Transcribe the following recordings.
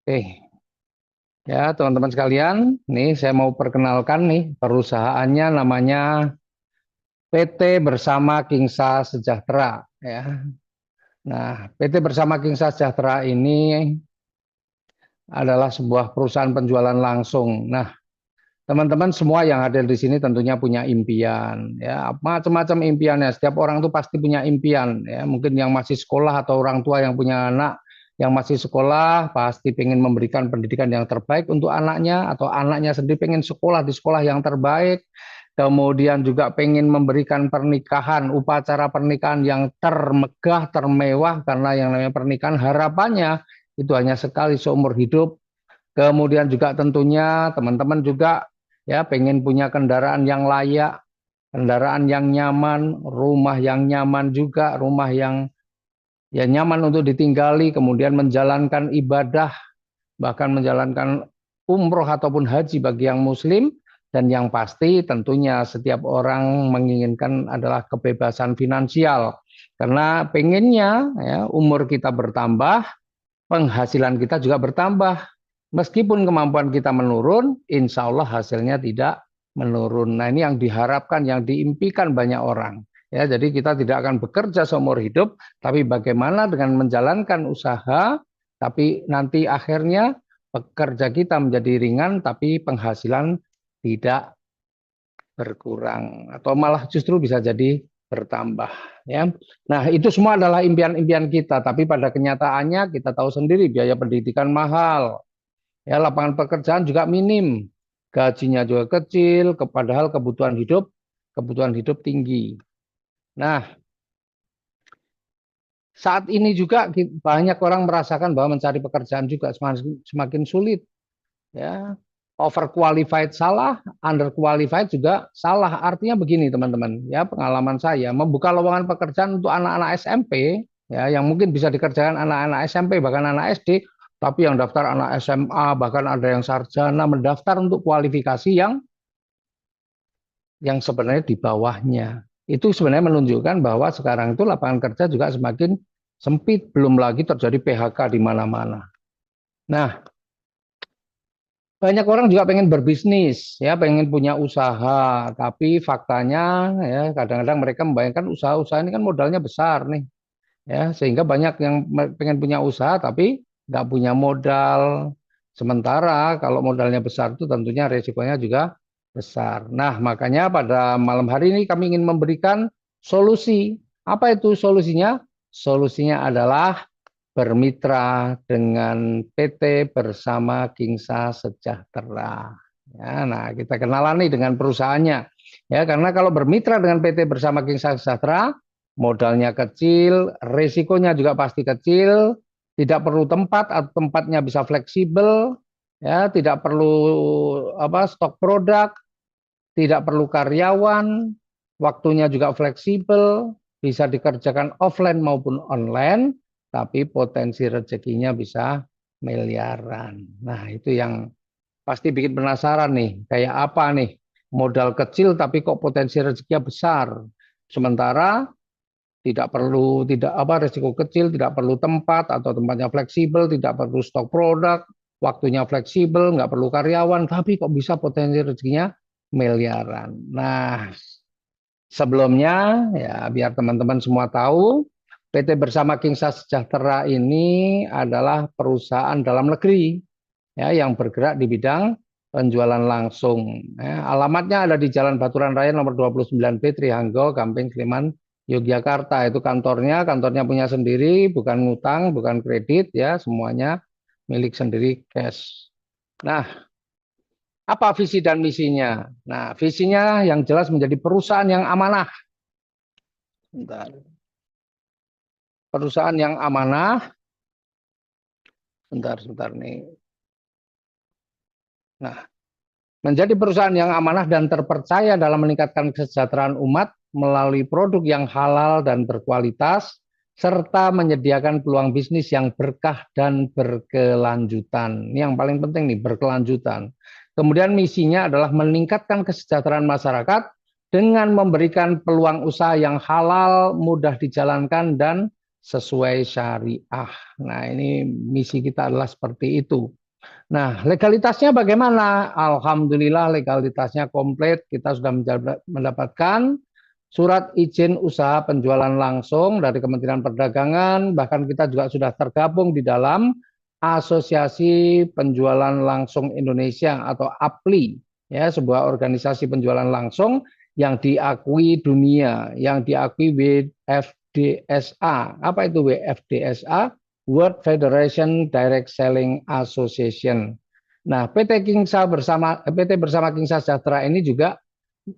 Eh, ya teman-teman sekalian, nih saya mau perkenalkan nih perusahaannya namanya PT Bersama Kingsa Sejahtera ya. Nah, PT Bersama Kingsa Sejahtera ini adalah sebuah perusahaan penjualan langsung. Nah, teman-teman semua yang hadir di sini tentunya punya impian ya, macam-macam impiannya. Setiap orang tuh pasti punya impian ya. Mungkin yang masih sekolah atau orang tua yang punya anak yang masih sekolah pasti pengen memberikan pendidikan yang terbaik untuk anaknya, atau anaknya sendiri pengen sekolah di sekolah yang terbaik. Kemudian juga pengen memberikan pernikahan, upacara pernikahan yang termegah, termewah, karena yang namanya pernikahan harapannya itu hanya sekali seumur hidup. Kemudian juga tentunya teman-teman juga ya pengen punya kendaraan yang layak, kendaraan yang nyaman, rumah yang nyaman juga, rumah yang ya nyaman untuk ditinggali, kemudian menjalankan ibadah, bahkan menjalankan umroh ataupun haji bagi yang muslim. Dan yang pasti tentunya setiap orang menginginkan adalah kebebasan finansial, karena pengennya ya umur kita bertambah, penghasilan kita juga bertambah. Meskipun kemampuan kita menurun, insya Allah hasilnya tidak menurun. Nah, ini yang diharapkan, yang diimpikan banyak orang. Ya, jadi kita tidak akan bekerja seumur hidup, tapi bagaimana dengan menjalankan usaha, tapi nanti akhirnya pekerja kita menjadi ringan, tapi penghasilan tidak berkurang, atau malah justru bisa jadi bertambah. Ya, nah itu semua adalah impian-impian kita, tapi pada kenyataannya kita tahu sendiri biaya pendidikan mahal. Ya, lapangan pekerjaan juga minim, gajinya juga kecil, padahal kebutuhan hidup tinggi. Nah, saat ini juga banyak orang merasakan bahwa mencari pekerjaan juga semakin sulit. Ya, overqualified salah, underqualified juga salah. Artinya begini teman-teman, ya pengalaman saya membuka lowongan pekerjaan untuk anak-anak SMP, ya yang mungkin bisa dikerjakan anak-anak SMP bahkan anak SD, tapi yang daftar anak SMA, bahkan ada yang sarjana mendaftar untuk kualifikasi yang sebenarnya di bawahnya. Itu sebenarnya menunjukkan bahwa sekarang itu lapangan kerja juga semakin sempit, belum lagi terjadi PHK di mana-mana. Nah, banyak orang juga pengen berbisnis, ya pengen punya usaha, tapi faktanya ya kadang-kadang mereka membayangkan usaha-usaha ini kan modalnya besar nih, ya sehingga banyak yang pengen punya usaha tapi nggak punya modal. Sementara kalau modalnya besar itu tentunya resikonya juga besar. Nah, makanya pada malam hari ini kami ingin memberikan solusi. Apa itu solusinya? Solusinya adalah bermitra dengan PT Bersama Kingsa Sejahtera. Ya, nah, kita kenalan nih dengan perusahaannya. Ya, karena kalau bermitra dengan PT Bersama Kingsa Sejahtera, modalnya kecil, risikonya juga pasti kecil, tidak perlu tempat atau tempatnya bisa fleksibel, ya, tidak perlu stok produk, tidak perlu karyawan, waktunya juga fleksibel, bisa dikerjakan offline maupun online, tapi potensi rezekinya bisa miliaran. Nah, itu yang pasti bikin penasaran nih, kayak apa nih? Modal kecil tapi kok potensi rezekinya besar. Sementara tidak resiko kecil, tidak perlu tempat atau tempatnya fleksibel, tidak perlu stok produk, waktunya fleksibel, nggak perlu karyawan, tapi kok bisa potensi rezekinya miliaran. Nah, sebelumnya ya biar teman-teman semua tahu, PT Bersama Kingsa Sejahtera ini adalah perusahaan dalam negeri ya yang bergerak di bidang penjualan langsung. Ya, alamatnya ada di Jalan Baturan Raya nomor 29B Trihanggo, Gamping, Sleman, Yogyakarta. Itu kantornya punya sendiri, bukan ngutang, bukan kredit ya, semuanya milik sendiri cash. Nah, apa visi dan misinya? Nah, visinya yang jelas menjadi perusahaan yang amanah. Bentar. Perusahaan yang amanah. Sebentar nih. Nah, menjadi perusahaan yang amanah dan terpercaya dalam meningkatkan kesejahteraan umat melalui produk yang halal dan berkualitas, serta menyediakan peluang bisnis yang berkah dan berkelanjutan. Ini yang paling penting nih, berkelanjutan. Kemudian misinya adalah meningkatkan kesejahteraan masyarakat dengan memberikan peluang usaha yang halal, mudah dijalankan, dan sesuai syariah. Nah, ini misi kita adalah seperti itu. Nah, legalitasnya bagaimana? Alhamdulillah legalitasnya komplit. Kita sudah mendapatkan surat izin usaha penjualan langsung dari Kementerian Perdagangan. Bahkan kita juga sudah tergabung di dalam Asosiasi Penjualan Langsung Indonesia atau APLI, ya, sebuah organisasi penjualan langsung yang diakui dunia, yang diakui WFDSA. Apa itu WFDSA? World Federation Direct Selling Association. Nah, PT Bersama Kingsa Sejahtera ini juga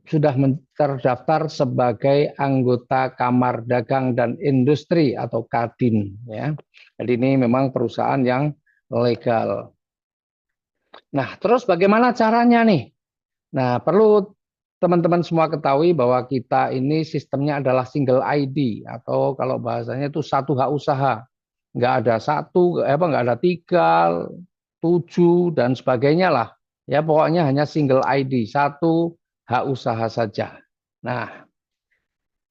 sudah terdaftar sebagai anggota Kamar Dagang dan Industri atau Kadin, ya. Jadi ini memang perusahaan yang legal. Nah, terus bagaimana caranya nih? Nah, perlu teman-teman semua ketahui bahwa kita ini sistemnya adalah single ID atau kalau bahasanya itu satu hak usaha. Nggak ada satu, nggak ada tiga, tujuh dan sebagainya lah. Ya pokoknya hanya single ID, satu hak usaha saja. Nah,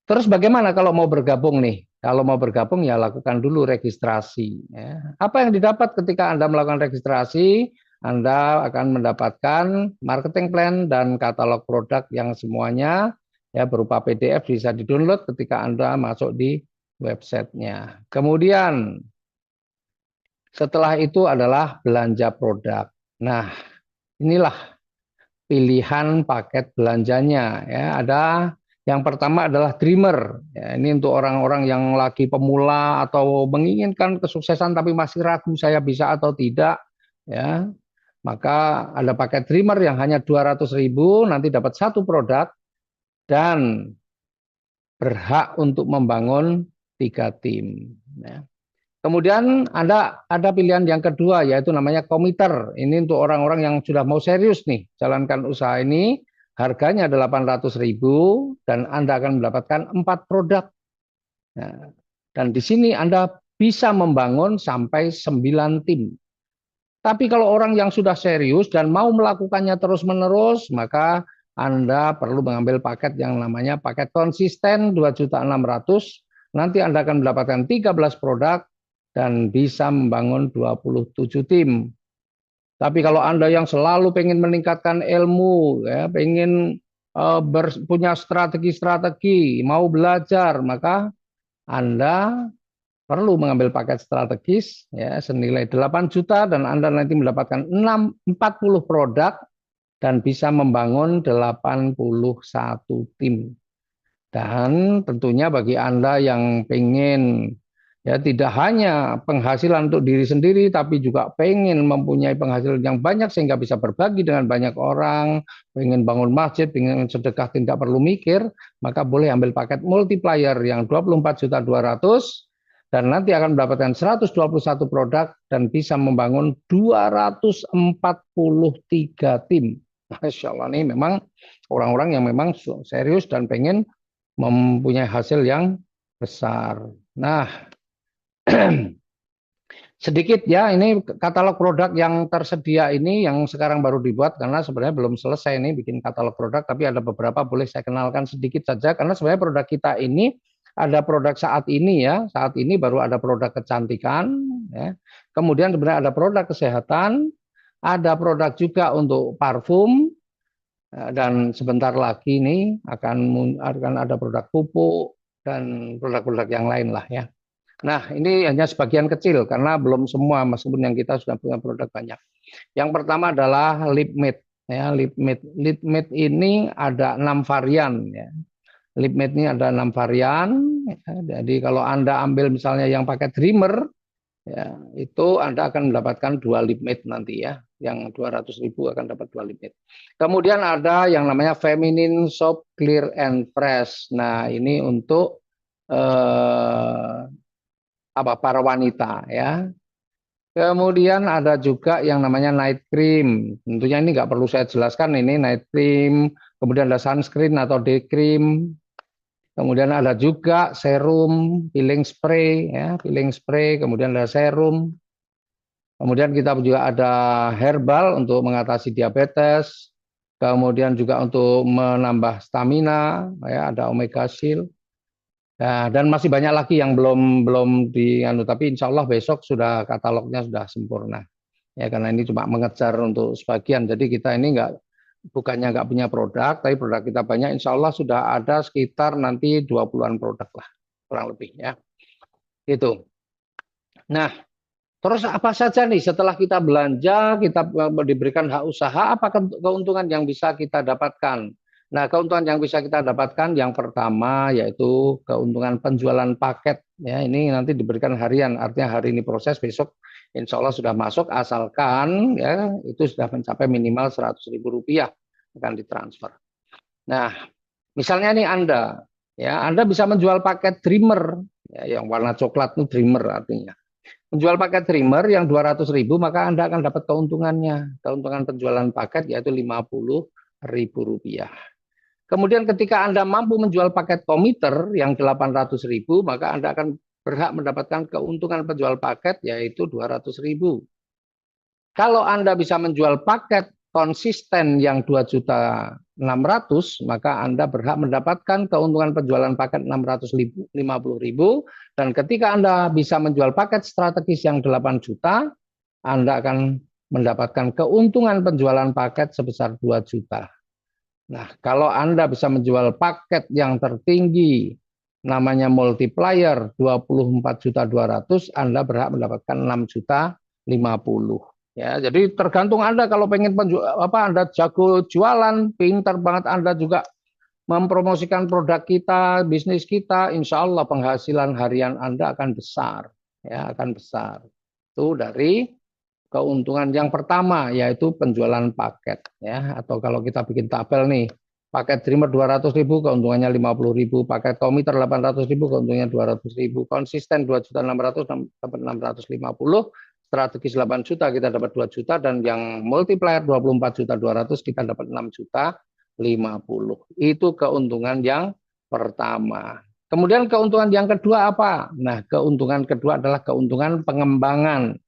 terus bagaimana kalau mau bergabung nih? Kalau mau bergabung ya lakukan dulu registrasi. Ya. Apa yang didapat ketika Anda melakukan registrasi? Anda akan mendapatkan marketing plan dan katalog produk yang semuanya ya berupa PDF bisa di-download ketika Anda masuk di websitenya. Kemudian setelah itu adalah belanja produk. Nah, inilah pilihan paket belanjanya ya. Ada yang pertama adalah dreamer. Ya, ini untuk orang-orang yang lagi pemula atau menginginkan kesuksesan tapi masih ragu saya bisa atau tidak ya. Maka ada paket dreamer yang hanya 200.000 nanti dapat satu produk dan berhak untuk membangun 3 tim ya. Kemudian ada pilihan yang kedua yaitu namanya komiter. Ini untuk orang-orang yang sudah mau serius nih jalankan usaha ini. Harganya 800.000 dan Anda akan mendapatkan 4 produk. Nah, dan di sini Anda bisa membangun sampai 9 tim. Tapi kalau orang yang sudah serius dan mau melakukannya terus-menerus, maka Anda perlu mengambil paket yang namanya paket konsisten 2.600.000. Nanti Anda akan mendapatkan 13 produk dan bisa membangun 27 tim. Tapi kalau Anda yang selalu pengen meningkatkan ilmu, ya, pengen punya strategi-strategi, mau belajar, maka Anda perlu mengambil paket strategis ya senilai 8 juta dan Anda nanti mendapatkan 40 produk dan bisa membangun 81 tim. Dan tentunya bagi Anda yang pengen ya tidak hanya penghasilan untuk diri sendiri tapi juga pengen mempunyai penghasilan yang banyak sehingga bisa berbagi dengan banyak orang, pengen bangun masjid, pengen sedekah tidak perlu mikir, maka boleh ambil paket multiplier yang 24.200.000 dan nanti akan mendapatkan 121 produk dan bisa membangun 243 tim. Masya Allah, ini memang orang-orang yang memang serius dan pengen mempunyai hasil yang besar. Nah, sedikit ya, ini katalog produk yang tersedia ini yang sekarang baru dibuat karena sebenarnya belum selesai ini bikin katalog produk, tapi ada beberapa boleh saya kenalkan sedikit saja karena sebenarnya produk kita ini ada produk saat ini ya, saat ini baru ada produk kecantikan, ya. Kemudian sebenarnya ada produk kesehatan, ada produk juga untuk parfum, dan sebentar lagi ini akan ada produk pupuk dan produk-produk yang lain lah ya. Nah, ini hanya sebagian kecil karena belum semua meskipun yang kita sudah punya produk banyak. Yang pertama adalah lip matte ya, lip matte. Lip matte ini ada 6 varian ya. Lip matte ini ada 6 varian ya. Jadi kalau Anda ambil misalnya yang pakai dreamer ya, itu Anda akan mendapatkan 2 lip matte nanti ya. Yang 200.000 akan dapat 2 lip matte. Kemudian ada yang namanya Feminine Soap Clear and Fresh. Nah, ini untuk para wanita ya. Kemudian ada juga yang namanya night cream. Tentunya ini nggak perlu saya jelaskan ini night cream. Kemudian ada sunscreen atau day cream. Kemudian ada juga serum, peeling spray ya, peeling spray. Kemudian ada serum. Kemudian kita juga ada herbal untuk mengatasi diabetes. Kemudian juga untuk menambah stamina ya, ada omega shield. Nah, dan masih banyak lagi yang belum belum tapi insya Allah besok sudah katalognya sudah sempurna. Ya, karena ini cuma mengejar untuk sebagian. Jadi kita ini bukannya nggak punya produk, tapi produk kita banyak. Insya Allah sudah ada sekitar nanti 20-an produk lah, kurang lebih ya. Itu. Nah, terus apa saja nih setelah kita belanja, kita diberikan hak usaha, apa keuntungan yang bisa kita dapatkan? Nah, keuntungan yang bisa kita dapatkan yang pertama yaitu keuntungan penjualan paket. Ya, ini nanti diberikan harian, artinya hari ini proses, besok insya Allah sudah masuk, asalkan ya itu sudah mencapai minimal 100.000 rupiah akan ditransfer. Nah, misalnya nih Anda bisa menjual paket Dreamer, ya, yang warna coklat itu Dreamer artinya. Menjual paket trimmer yang 200.000, maka Anda akan dapat keuntungannya. Keuntungan penjualan paket yaitu 50.000 rupiah. Kemudian ketika Anda mampu menjual paket komiter yang 800.000, maka Anda akan berhak mendapatkan keuntungan penjual paket yaitu 200.000. Kalau Anda bisa menjual paket konsisten yang 2.600.000, maka Anda berhak mendapatkan keuntungan penjualan paket 650.000. Dan ketika Anda bisa menjual paket strategis yang 8 juta, Anda akan mendapatkan keuntungan penjualan paket sebesar 2 juta. Nah, kalau Anda bisa menjual paket yang tertinggi, namanya multiplier 24.200.000, Anda berhak mendapatkan 6.050.000. Ya, jadi tergantung Anda kalau pengen Anda jago jualan, pintar banget Anda juga mempromosikan produk kita, bisnis kita, insya Allah penghasilan harian Anda akan besar, ya akan besar. Itu dari keuntungan yang pertama yaitu penjualan paket, ya. Atau kalau kita bikin tabel nih, paket Dreamer 200.000 keuntungannya 50.000, paket komiter 800.000 keuntungannya 200.000, konsisten 2.600.000 dapat 650, strategis 8 juta kita dapat 2 juta, dan yang multiplier 24.200.000 kita dapat 6.050. Itu keuntungan yang pertama. Kemudian keuntungan yang kedua apa? Nah, keuntungan kedua adalah keuntungan pengembangan.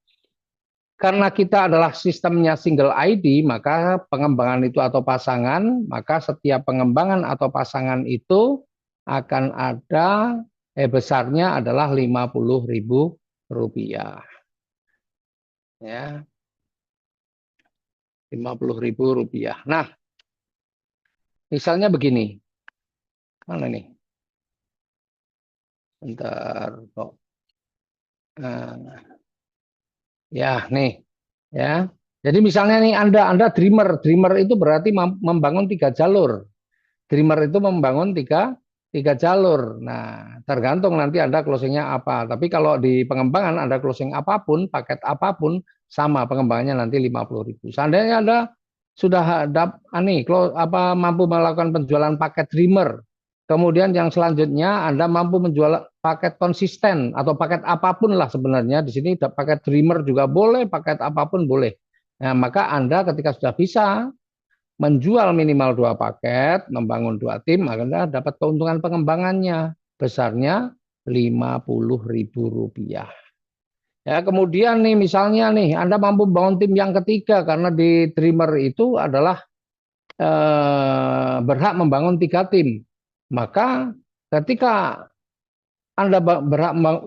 Karena kita adalah sistemnya single ID, maka pengembangan itu atau pasangan, maka setiap pengembangan atau pasangan itu akan ada besarnya adalah 50.000 rupiah. Ya, 50.000 rupiah. Nah, misalnya begini. Mana nih? Bentar kok. Nah, ya, nih. Ya. Jadi misalnya nih Anda dreamer itu berarti membangun 3 jalur. Dreamer itu membangun tiga jalur. Nah, tergantung nanti Anda closingnya apa. Tapi kalau di pengembangan Anda closing apapun, paket apapun, sama pengembangannya nanti 50.000. Seandainya Anda sudah mampu melakukan penjualan paket Dreamer, kemudian yang selanjutnya Anda mampu menjual paket konsisten atau paket apapun lah sebenarnya. Di sini paket Dreamer juga boleh, paket apapun boleh. Nah, maka Anda ketika sudah bisa menjual minimal 2 paket, membangun 2 tim, Anda dapat keuntungan pengembangannya besarnya 50.000 rupiah. Ya, kemudian nih misalnya nih Anda mampu membangun tim yang ketiga karena di Dreamer itu adalah berhak membangun 3 tim. Maka ketika Anda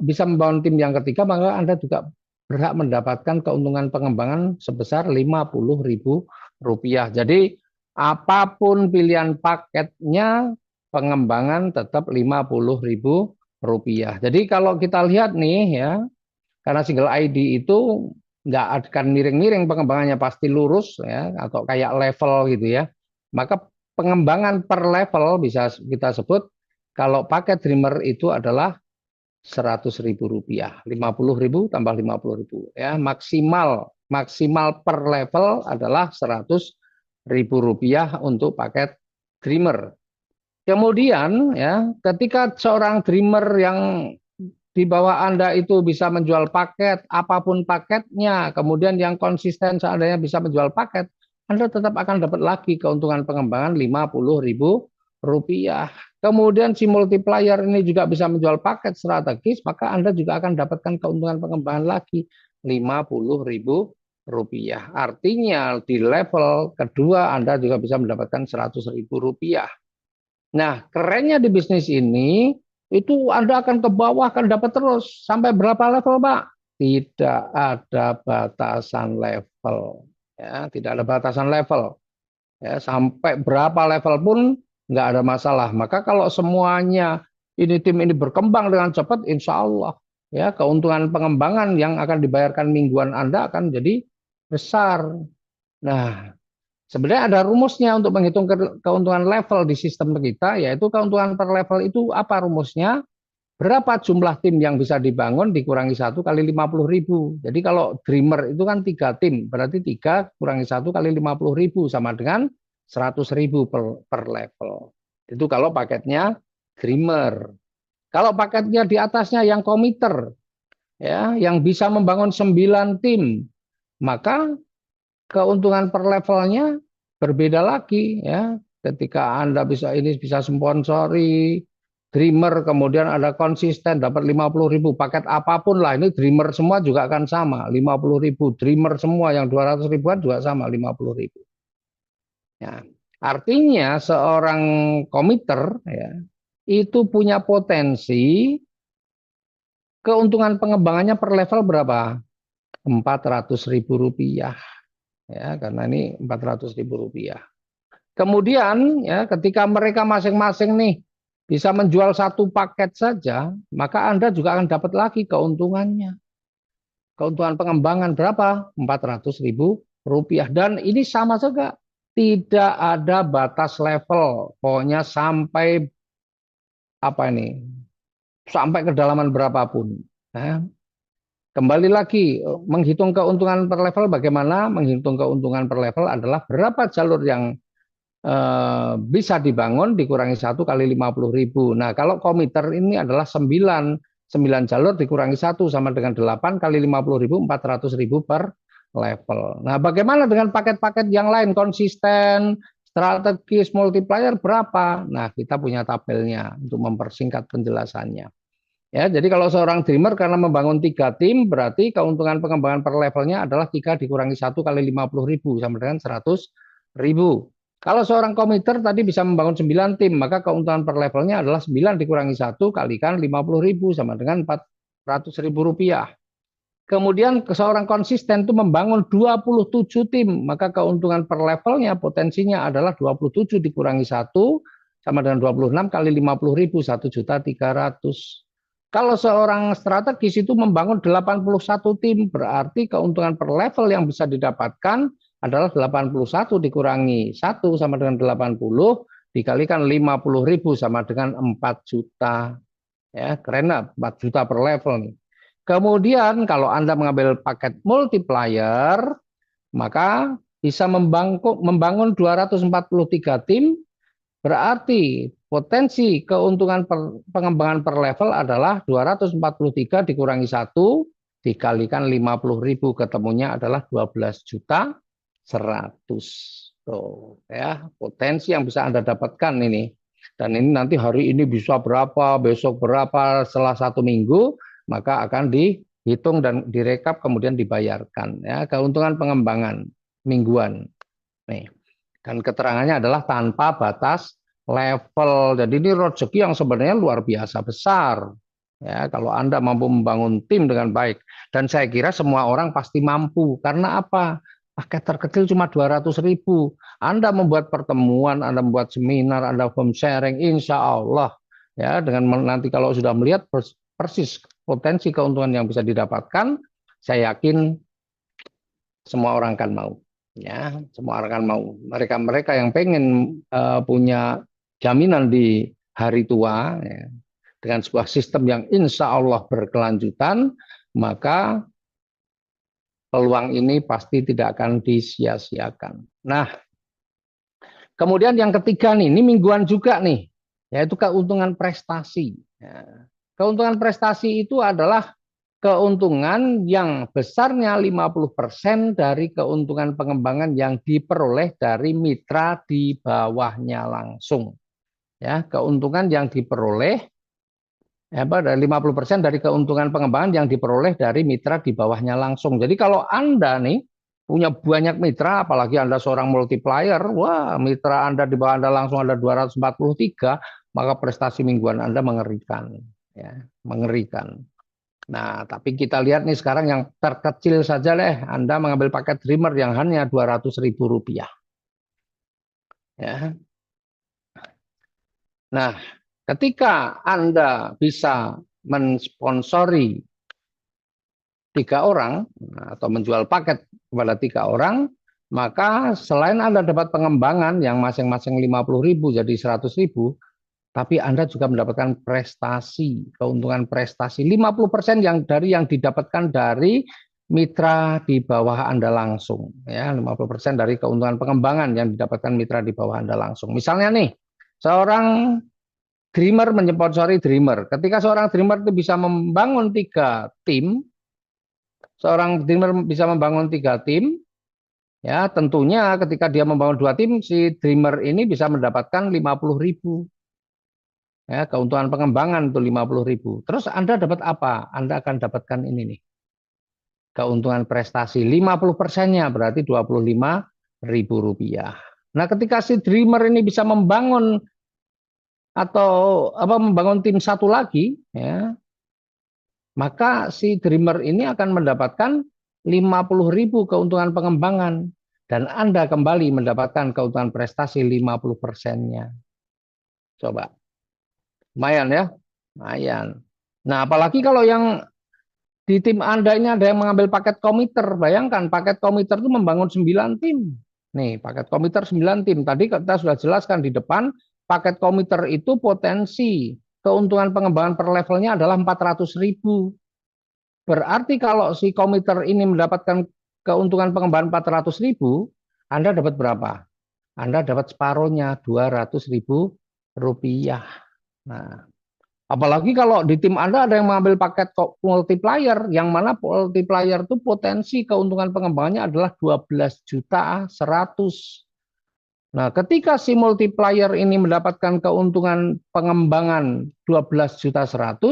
bisa membangun tim yang ketiga, maka Anda juga berhak mendapatkan keuntungan pengembangan sebesar 50.000 rupiah. Jadi apapun pilihan paketnya, pengembangan tetap 50.000 rupiah. Jadi kalau kita lihat nih ya, karena single ID itu nggak akan miring-miring pengembangannya, pasti lurus ya, atau kayak level gitu ya. Maka pengembangan per level bisa kita sebut kalau paket Dreamer itu adalah 100.000 rupiah, 50.000 tambah 50.000 ya, maksimal per level adalah 100.000 rupiah untuk paket Dreamer. Kemudian ya, ketika seorang Dreamer yang di bawah Anda itu bisa menjual paket, apapun paketnya, kemudian yang konsisten seandainya bisa menjual paket, Anda tetap akan dapat lagi keuntungan pengembangan 50.000 rupiah. Kemudian si multiplier ini juga bisa menjual paket strategis, maka Anda juga akan dapatkan keuntungan pengembangan lagi 50.000 rupiah. Artinya di level kedua Anda juga bisa mendapatkan 100.000 rupiah. Nah, kerennya di bisnis ini, itu Anda akan ke bawah, akan dapat terus. Sampai berapa level, Pak? Tidak ada batasan level. Ya, tidak ada batasan level. Ya, sampai berapa level pun nggak ada masalah. Maka kalau semuanya tim ini berkembang dengan cepat, insya Allah ya keuntungan pengembangan yang akan dibayarkan mingguan Anda akan jadi besar. Nah, sebenarnya ada rumusnya untuk menghitung keuntungan level di sistem kita, yaitu keuntungan per level itu apa rumusnya? Berapa jumlah tim yang bisa dibangun dikurangi 1 kali 50.000. Jadi kalau Dreamer itu kan 3 tim, berarti 3 kurangi 1 kali 50.000 sama dengan 100.000 per level. Itu kalau paketnya Dreamer. Kalau paketnya di atasnya yang komiter, ya, yang bisa membangun 9 tim, maka keuntungan per levelnya berbeda lagi, ya. Ketika Anda bisa sponsori Dreamer, kemudian ada konsisten dapat 50.000 paket apapun lah, ini Dreamer semua juga akan sama 50.000, Dreamer semua yang 200 ribuan juga sama 50.000. Ya. Artinya seorang komiter ya itu punya potensi keuntungan pengembangannya per level berapa? 400.000 rupiah, ya, karena ini 400.000 rupiah. Kemudian ya ketika mereka masing-masing nih bisa menjual satu paket saja, maka Anda juga akan dapat lagi keuntungannya. Keuntungan pengembangan berapa? 400.000 rupiah. Dan ini sama juga, tidak ada batas level. Pokoknya sampai apa ini? Sampai kedalaman berapapun. Nah, kembali lagi menghitung keuntungan per level bagaimana? Menghitung keuntungan per level adalah berapa jalur yang bisa dibangun dikurangi 1 kali 50.000. Nah, kalau komiter ini adalah 9 jalur dikurangi 1 sama dengan 8 kali 50.000, 400.000 per level. Nah, bagaimana dengan paket-paket yang lain? Konsisten, strategis, multiplier berapa? Nah, kita punya tabelnya untuk mempersingkat penjelasannya. Ya, jadi kalau seorang dreamer karena membangun 3 tim, berarti keuntungan pengembangan per levelnya adalah 3 dikurangi 1 kali 50.000 sama dengan 100.000. Kalau seorang komiter tadi bisa membangun 9 tim, maka keuntungan per levelnya adalah 9 dikurangi 1 kalikan 50.000 sama dengan 400.000 rupiah. Kemudian seorang konsisten itu membangun 27 tim, maka keuntungan per levelnya potensinya adalah 27 dikurangi 1 sama dengan 26 kali 50.000, 1.300.000. Kalau seorang strategis itu membangun 81 tim, berarti keuntungan per level yang bisa didapatkan adalah 81 dikurangi 1 sama dengan 80 dikalikan 50.000 sama dengan 4 juta. Ya, keren 4 juta per level nih. Kemudian kalau Anda mengambil paket multiplier, maka bisa membangun 243 tim, berarti potensi keuntungan pengembangan per level adalah 243 dikurangi 1 dikalikan 50.000, ketemunya adalah 12 juta 100. Tuh, ya, potensi yang bisa Anda dapatkan ini. Dan ini nanti hari ini bisa berapa, besok berapa, setelah 1 minggu, maka akan dihitung dan direkap kemudian dibayarkan. Ya, keuntungan pengembangan mingguan. Nih. Dan keterangannya adalah tanpa batas level. Jadi ini rezeki yang sebenarnya luar biasa besar. Ya, kalau Anda mampu membangun tim dengan baik. Dan saya kira semua orang pasti mampu. Karena apa? Paket terkecil cuma 200.000. Anda membuat pertemuan, Anda membuat seminar, Anda home sharing, insya Allah. Ya, dengan nanti kalau sudah melihat persis potensi keuntungan yang bisa didapatkan, saya yakin semua orang akan mau. Ya, semua orang akan mau. Mereka yang pengen punya jaminan di hari tua, ya, dengan sebuah sistem yang insya Allah berkelanjutan, maka peluang ini pasti tidak akan disia-siakan. Nah, kemudian yang ketiga nih, ini mingguan juga nih, yaitu keuntungan prestasi. Ya, keuntungan prestasi itu adalah keuntungan yang besarnya 50% dari keuntungan pengembangan yang diperoleh dari mitra di bawahnya langsung. Ya, keuntungan yang diperoleh dari 50% dari keuntungan pengembangan yang diperoleh dari mitra di bawahnya langsung. Jadi kalau Anda nih punya banyak mitra, apalagi Anda seorang multiplier, wah, mitra Anda di bawah Anda langsung ada 243, maka prestasi mingguan Anda mengerikan, ya, mengerikan. Nah, tapi kita lihat nih sekarang yang terkecil saja deh, Anda mengambil paket Dreamer yang hanya Rp200.000. Ya. Nah, ketika Anda bisa mensponsori 3 orang atau menjual paket kepada 3 orang, maka selain Anda dapat pengembangan yang masing-masing 50.000 jadi 100.000, tapi Anda juga mendapatkan prestasi, keuntungan prestasi 50% yang didapatkan dari mitra di bawah Anda langsung, ya, 50% dari keuntungan pengembangan yang didapatkan mitra di bawah Anda langsung. Misalnya nih, seorang dreamer menyponsori dreamer. Ketika seorang dreamer itu bisa membangun 3 tim, seorang dreamer bisa membangun 3 tim, ya tentunya ketika dia membangun 2 tim, si dreamer ini bisa mendapatkan 50.000. Ya, keuntungan pengembangan itu 50.000. Terus Anda dapat apa? Anda akan dapatkan ini nih. Keuntungan prestasi 50%-nya berarti Rp25.000. Nah, ketika si dreamer ini bisa membangun atau membangun tim satu lagi, ya, maka si dreamer ini akan mendapatkan 50.000 keuntungan pengembangan dan Anda kembali mendapatkan keuntungan prestasi 50%-nya. Coba. Lumayan ya. Lumayan. Nah, apalagi kalau yang di tim Anda ini ada yang mengambil paket komiter. Bayangkan paket komiter itu membangun 9 tim. Nih, paket komiter 9 tim. Tadi kita sudah jelaskan di depan, paket komiter itu potensi keuntungan pengembangan per levelnya adalah 400.000. Berarti kalau si komiter ini mendapatkan keuntungan pengembangan 400.000, Anda dapat berapa? Anda dapat separuhnya, Rp200.000. Nah, apalagi kalau di tim Anda ada yang mengambil paket multiplier, yang mana multiplier itu potensi keuntungan pengembangannya adalah 12.100.000. Nah, ketika si multiplier ini mendapatkan keuntungan pengembangan 12.100.000,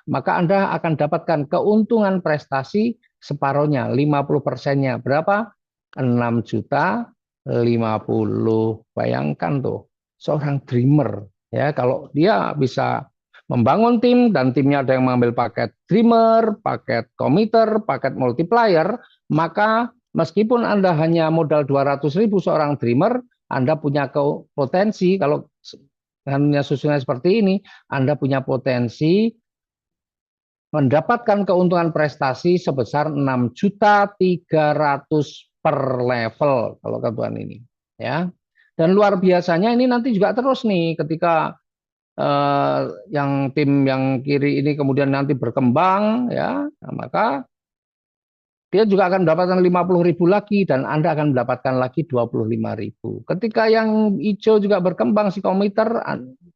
maka Anda akan dapatkan keuntungan prestasi separuhnya, 50%-nya. Berapa? 6.050.000. Bayangkan tuh, seorang dreamer, ya, kalau dia bisa membangun tim dan timnya ada yang mengambil paket dreamer, paket committer, paket multiplier, maka meskipun Anda hanya modal 200.000 seorang dreamer, Anda punya potensi, kalau hanya susunnya seperti ini, Anda punya potensi mendapatkan keuntungan prestasi sebesar 6.300.000 per level kalau keuntungan ini, ya. Dan luar biasanya ini nanti juga terus nih ketika yang tim yang kiri ini kemudian nanti berkembang, ya, nah, maka dia juga akan mendapatkan 50.000 lagi dan Anda akan mendapatkan lagi 25.000. Ketika yang hijau juga berkembang si komiter,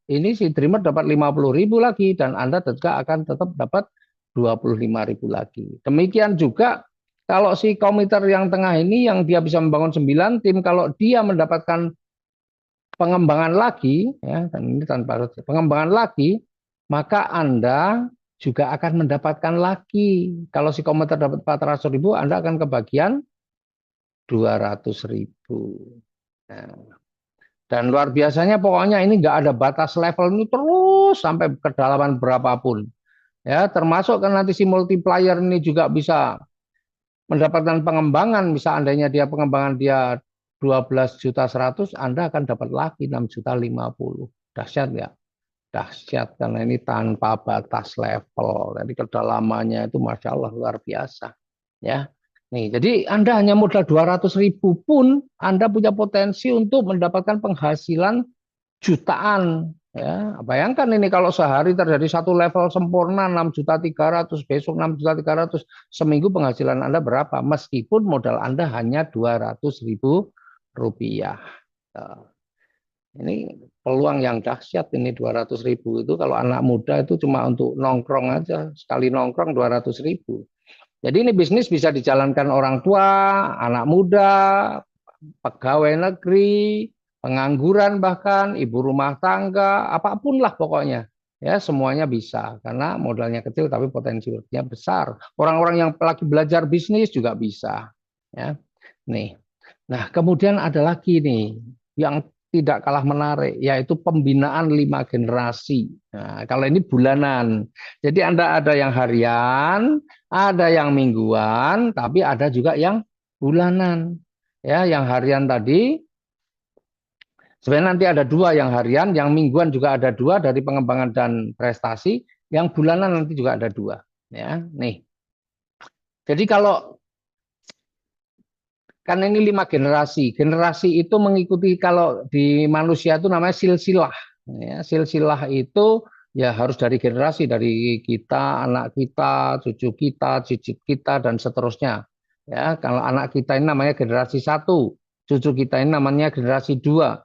ini si dreamer dapat 50.000 lagi dan Anda juga akan tetap dapat 25.000 lagi. Demikian juga kalau si komiter yang tengah ini yang dia bisa membangun 9 tim, kalau dia mendapatkan pengembangan lagi, ya, dan ini tanpa pengembangan lagi, maka Anda juga akan mendapatkan lagi. Kalau si komputer dapat 400.000, Anda akan kebagian 200.000. Nah, dan luar biasanya pokoknya ini nggak ada batas level ini terus sampai kedalaman berapapun. Ya, termasuk kan nanti si multiplier ini juga bisa mendapatkan pengembangan, misal andainya dia pengembangan dia 12.100.000, Anda akan dapat lagi 6.050.000. Dahsyat ya? Dahsyat karena ini tanpa batas level. Jadi kedalamannya itu Masya Allah luar biasa. Ya. Nih, jadi Anda hanya modal 200.000 pun Anda punya potensi untuk mendapatkan penghasilan jutaan. Ya, bayangkan ini kalau sehari terjadi satu level sempurna 6.300.000, besok 6.300.000, seminggu penghasilan Anda berapa? Meskipun modal Anda hanya Rp200.000. Ini peluang yang dahsyat ini 200.000 itu kalau anak muda itu cuma untuk nongkrong aja, sekali nongkrong 200.000. Jadi ini bisnis bisa dijalankan orang tua, anak muda, pegawai negeri, pengangguran bahkan, ibu rumah tangga, apapun lah pokoknya. Ya, semuanya bisa karena modalnya kecil tapi potensinya besar. Orang-orang yang lagi belajar bisnis juga bisa. Ya. Nih. Nah, kemudian ada lagi nih yang tidak kalah menarik, yaitu pembinaan 5 generasi. Nah, kalau ini bulanan. Jadi Anda ada yang harian, ada yang mingguan, tapi ada juga yang bulanan. Ya, yang harian tadi sebenarnya nanti ada 2 yang harian, yang mingguan juga ada 2 dari pengembangan dan prestasi, yang bulanan nanti juga ada 2. Ya, nih. Jadi kalau kan ini 5 generasi. Generasi itu mengikuti kalau di manusia itu namanya silsilah. Ya, silsilah itu ya harus dari generasi, dari kita, anak kita, cucu kita, cicit kita, dan seterusnya. Ya, kalau anak kita ini namanya generasi 1, cucu kita ini namanya generasi 2,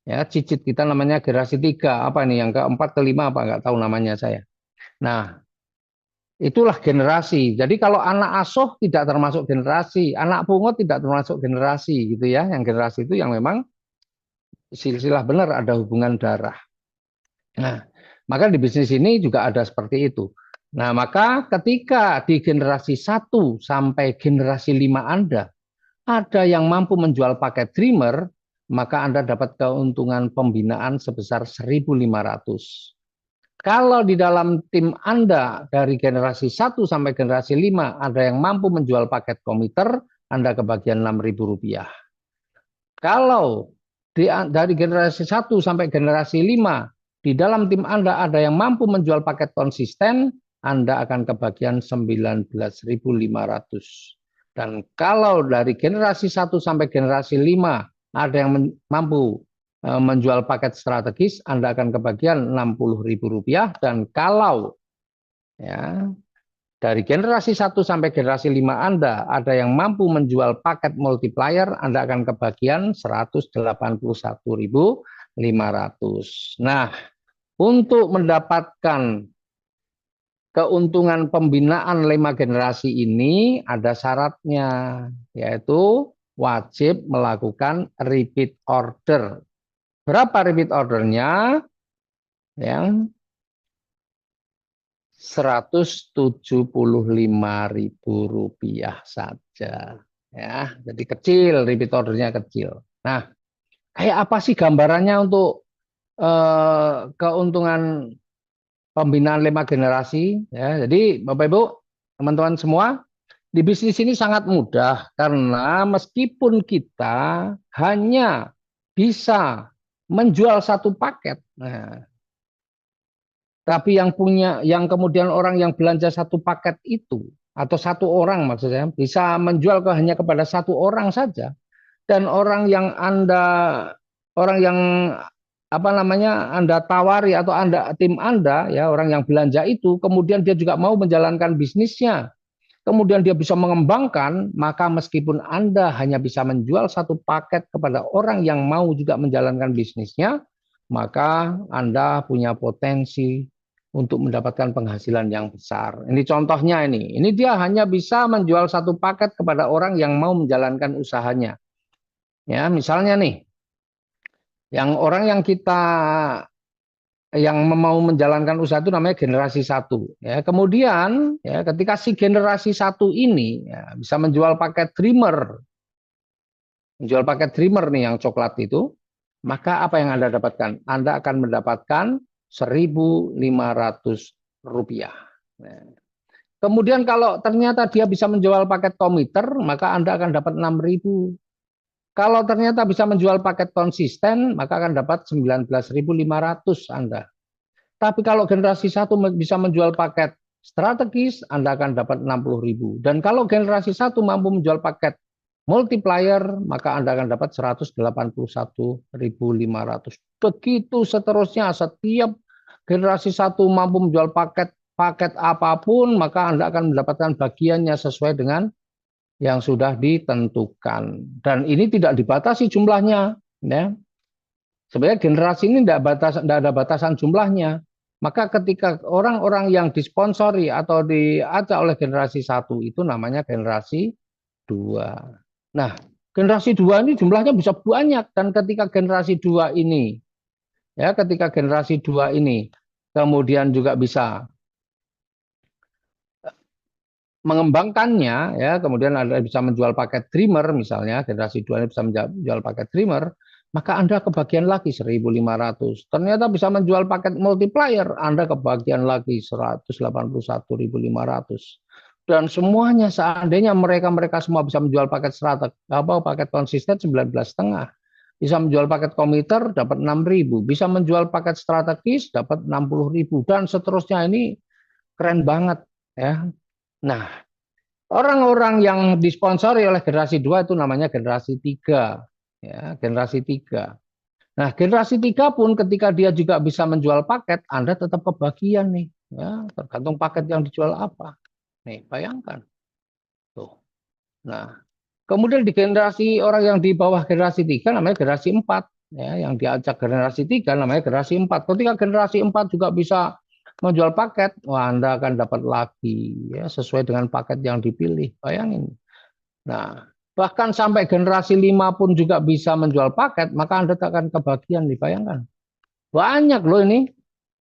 ya, cicit kita namanya generasi 3. Apa ini yang keempat, kelima apa nggak tahu namanya saya. Nah, itulah generasi. Jadi kalau anak asuh tidak termasuk generasi, anak pungut tidak termasuk generasi gitu ya. Yang generasi itu yang memang silsilah benar ada hubungan darah. Nah, maka di bisnis ini juga ada seperti itu. Nah, maka ketika di generasi 1 sampai generasi 5 Anda ada yang mampu menjual paket Dreamer, maka Anda dapat keuntungan pembinaan sebesar 1.500. Kalau di dalam tim Anda dari generasi 1 sampai generasi 5 ada yang mampu menjual paket komiter, Anda kebagian Rp6.000. Kalau dari generasi 1 sampai generasi 5 di dalam tim Anda ada yang mampu menjual paket konsisten, Anda akan kebagian 19.500. Dan kalau dari generasi 1 sampai generasi 5 ada yang mampu menjual paket strategis, Anda akan kebagian Rp60.000. Dan kalau ya dari generasi 1 sampai generasi 5 Anda ada yang mampu menjual paket multiplier, Anda akan kebagian Rp181.500. Nah, untuk mendapatkan keuntungan pembinaan 5 generasi ini ada syaratnya, yaitu wajib melakukan repeat order. Berapa repeat ordernya? Yang Rp175.000 saja. Ya, jadi kecil, repeat ordernya kecil. Nah, kayak apa sih gambarannya untuk keuntungan pembinaan 5 generasi? Ya, jadi Bapak Ibu, teman-teman semua, di bisnis ini sangat mudah karena meskipun kita hanya bisa menjual satu paket, nah, tapi yang kemudian orang yang belanja satu paket itu atau satu orang maksudnya bisa menjual hanya kepada satu orang saja, dan orang yang apa namanya Anda tawari atau tim Anda ya, orang yang belanja itu kemudian dia juga mau menjalankan bisnisnya, kemudian dia bisa mengembangkan, maka meskipun Anda hanya bisa menjual satu paket kepada orang yang mau juga menjalankan bisnisnya, maka Anda punya potensi untuk mendapatkan penghasilan yang besar. Ini contohnya ini. Ini dia hanya bisa menjual satu paket kepada orang yang mau menjalankan usahanya. Ya, misalnya nih, yang orang yang mau menjalankan usaha itu namanya generasi 1. Ya, kemudian ya, ketika si generasi 1 ini ya, bisa menjual paket Dreamer nih yang coklat itu, maka apa yang Anda dapatkan? Anda akan mendapatkan Rp1.500. Nah, kemudian kalau ternyata dia bisa menjual paket komiter, maka Anda akan dapat 6.000. Kalau ternyata bisa menjual paket konsisten, maka akan dapat 19.500 Anda. Tapi kalau generasi 1 bisa menjual paket strategis, Anda akan dapat 60.000. Dan kalau generasi 1 mampu menjual paket multiplier, maka Anda akan dapat 181.500. Begitu seterusnya, setiap generasi 1 mampu menjual paket apapun, maka Anda akan mendapatkan bagiannya sesuai dengan yang sudah ditentukan. Dan ini tidak dibatasi jumlahnya. Ya. Sebenarnya generasi ini tidak ada batasan jumlahnya. Maka ketika orang-orang yang disponsori atau diajak oleh generasi 1 itu namanya generasi 2. Nah, generasi 2 ini jumlahnya bisa banyak, dan ketika generasi 2 ini kemudian juga bisa mengembangkannya ya, kemudian ada bisa menjual paket Dreamer misalnya, generasi 2 ini bisa menjual paket Dreamer, maka Anda kebagian lagi 1.500. Ternyata bisa menjual paket multiplier, Anda kebagian lagi 181.500. Dan semuanya seandainya mereka semua bisa menjual paket paket konsisten 19,5. Bisa menjual paket komiter dapat 6.000, bisa menjual paket strategis dapat 60.000 dan seterusnya. Ini keren banget ya. Nah, orang-orang yang disponsori oleh generasi 2 itu namanya generasi 3. Ya, generasi 3. Nah, generasi 3 pun ketika dia juga bisa menjual paket, Anda tetap kebagian nih. Ya, tergantung paket yang dijual apa. Nih, bayangkan. Tuh. Nah, kemudian di generasi orang yang di bawah generasi 3 namanya generasi 4. Ya, yang diajak generasi 3 namanya generasi 4. Ketika generasi 4 juga bisa menjual paket, wah Anda akan dapat lagi ya sesuai dengan paket yang dipilih. Bayangin. Nah, bahkan sampai generasi 5 pun juga bisa menjual paket, maka Anda akan kebagian nih, bayangkan. Banyak loh ini.